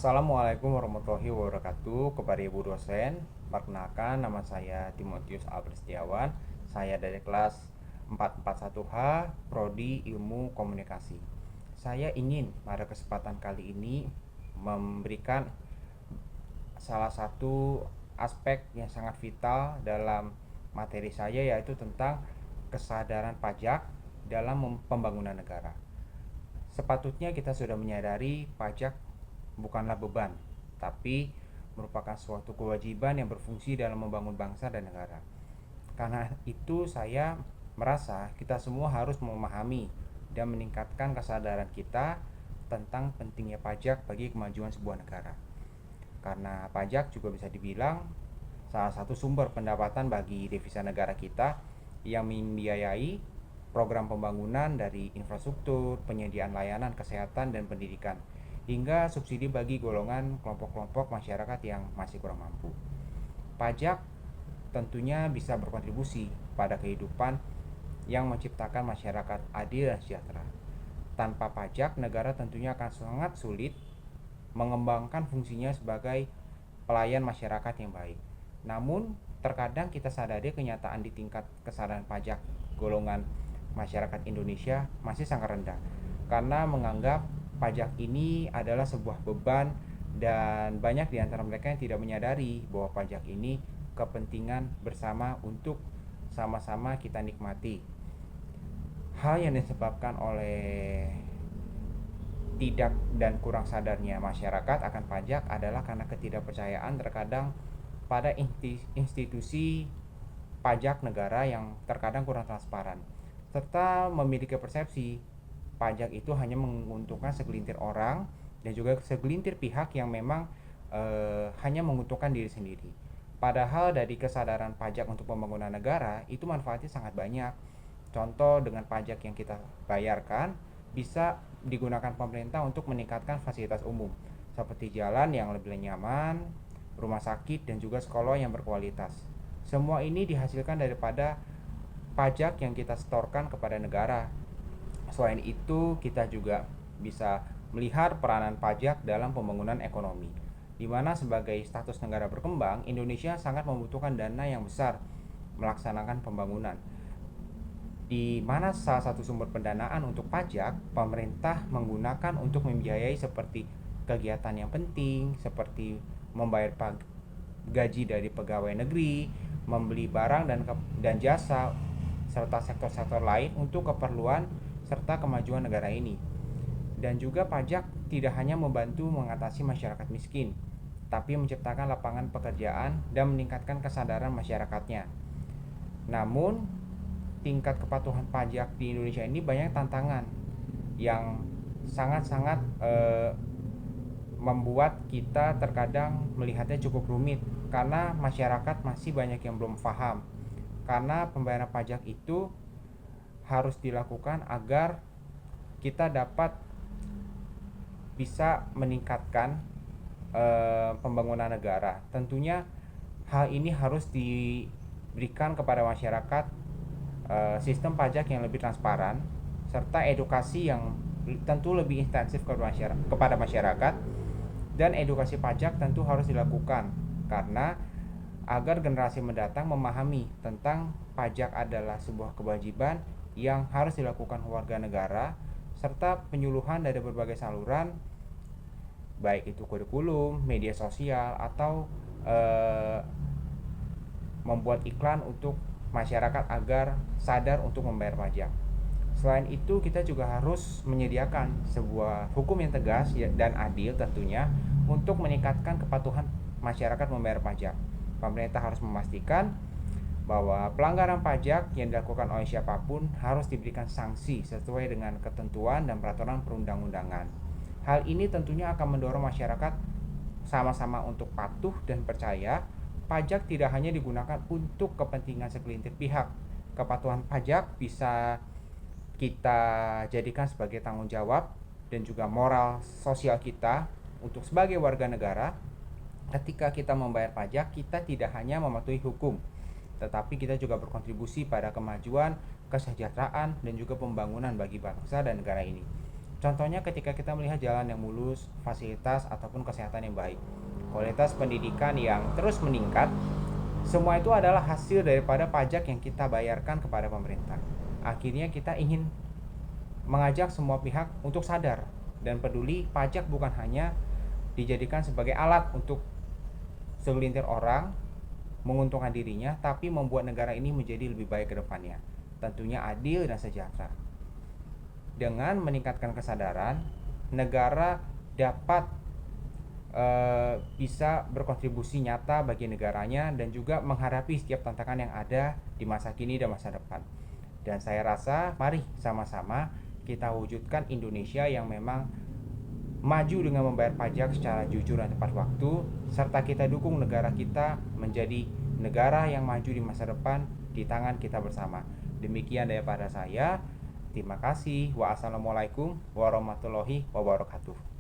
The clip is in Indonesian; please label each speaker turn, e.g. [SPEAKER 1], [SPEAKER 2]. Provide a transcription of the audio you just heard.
[SPEAKER 1] Assalamualaikum warahmatullahi wabarakatuh. Kepada Ibu dosen, perkenalkan nama saya Timotius Albert Setiawan. Saya dari kelas 441H, Prodi Ilmu Komunikasi. Saya ingin pada kesempatan kali ini memberikan salah satu aspek yang sangat vital dalam materi saya, yaitu tentang kesadaran pajak dalam pembangunan negara. Sepatutnya kita sudah menyadari pajak bukanlah beban, tapi merupakan suatu kewajiban yang berfungsi dalam membangun bangsa dan negara. Karena itu saya merasa kita semua harus memahami dan meningkatkan kesadaran kita tentang pentingnya pajak bagi kemajuan sebuah negara. Karena pajak juga bisa dibilang salah satu sumber pendapatan bagi devisa negara kita yang membiayai program pembangunan dari infrastruktur, penyediaan layanan kesehatan dan pendidikan, hingga subsidi bagi golongan kelompok-kelompok masyarakat yang masih kurang mampu. Pajak tentunya bisa berkontribusi pada kehidupan yang menciptakan masyarakat adil dan sejahtera. Tanpa pajak, negara tentunya akan sangat sulit mengembangkan fungsinya sebagai pelayan masyarakat yang baik. Namun, terkadang kita sadari kenyataan di tingkat kesadaran pajak golongan masyarakat Indonesia masih sangat rendah, karena menganggap pajak ini adalah sebuah beban, dan banyak di antara mereka yang tidak menyadari bahwa pajak ini kepentingan bersama untuk sama-sama kita nikmati. Hal yang disebabkan oleh tidak dan kurang sadarnya masyarakat akan pajak adalah karena ketidakpercayaan terkadang pada institusi pajak negara yang terkadang kurang transparan, serta memiliki persepsi pajak itu hanya menguntungkan segelintir orang dan juga segelintir pihak yang memang hanya menguntungkan diri sendiri. Padahal dari kesadaran pajak untuk pembangunan negara itu manfaatnya sangat banyak. Contoh, dengan pajak yang kita bayarkan bisa digunakan pemerintah untuk meningkatkan fasilitas umum seperti jalan yang lebih nyaman, rumah sakit, dan juga sekolah yang berkualitas. Semua ini dihasilkan daripada pajak yang kita setorkan kepada negara. Selain itu, kita juga bisa melihat peranan pajak dalam pembangunan ekonomi, di mana sebagai status negara berkembang, Indonesia sangat membutuhkan dana yang besar melaksanakan pembangunan, di mana salah satu sumber pendanaan untuk pajak pemerintah menggunakan untuk membiayai seperti kegiatan yang penting seperti membayar gaji dari pegawai negeri, membeli barang dan jasa, serta sektor-sektor lain untuk keperluan serta kemajuan negara ini. Dan juga pajak tidak hanya membantu mengatasi masyarakat miskin, tapi menciptakan lapangan pekerjaan dan meningkatkan kesadaran masyarakatnya. Namun, tingkat kepatuhan pajak di Indonesia ini banyak tantangan yang sangat-sangat membuat kita terkadang melihatnya cukup rumit, karena masyarakat masih banyak yang belum paham. Karena pembayaran pajak itu harus dilakukan agar kita dapat bisa meningkatkan pembangunan negara. Tentunya hal ini harus diberikan kepada masyarakat sistem pajak yang lebih transparan serta edukasi yang tentu lebih intensif kepada masyarakat. Dan edukasi pajak tentu harus dilakukan karena agar generasi mendatang memahami tentang pajak adalah sebuah kewajiban yang harus dilakukan warga negara, serta penyuluhan dari berbagai saluran, baik itu kurikulum, media sosial, atau membuat iklan untuk masyarakat agar sadar untuk membayar pajak. Selain itu, kita juga harus menyediakan sebuah hukum yang tegas dan adil tentunya untuk meningkatkan kepatuhan masyarakat membayar pajak. Pemerintah harus memastikan bahwa pelanggaran pajak yang dilakukan oleh siapapun harus diberikan sanksi sesuai dengan ketentuan dan peraturan perundang-undangan. Hal ini tentunya akan mendorong masyarakat sama-sama untuk patuh dan percaya pajak tidak hanya digunakan untuk kepentingan segelintir pihak. Kepatuhan pajak bisa kita jadikan sebagai tanggung jawab dan juga moral sosial kita untuk sebagai warga negara. Ketika kita membayar pajak, kita tidak hanya mematuhi hukum, tetapi kita juga berkontribusi pada kemajuan, kesejahteraan, dan juga pembangunan bagi bangsa dan negara ini. Contohnya ketika kita melihat jalan yang mulus, fasilitas ataupun kesehatan yang baik, kualitas pendidikan yang terus meningkat, semua itu adalah hasil daripada pajak yang kita bayarkan kepada pemerintah. Akhirnya kita ingin mengajak semua pihak untuk sadar dan peduli. Pajak bukan hanya dijadikan sebagai alat untuk segelintir orang menguntungkan dirinya, tapi membuat negara ini menjadi lebih baik ke depannya. Tentunya adil dan sejahtera. Dengan meningkatkan kesadaran, negara dapat bisa berkontribusi nyata bagi negaranya dan juga menghadapi setiap tantangan yang ada di masa kini dan masa depan. Dan saya rasa mari sama-sama kita wujudkan Indonesia yang memang maju dengan membayar pajak secara jujur dan tepat waktu, serta kita dukung negara kita menjadi negara yang maju di masa depan di tangan kita bersama. Demikian daripada saya. Terima kasih. Wassalamualaikum warahmatullahi wabarakatuh.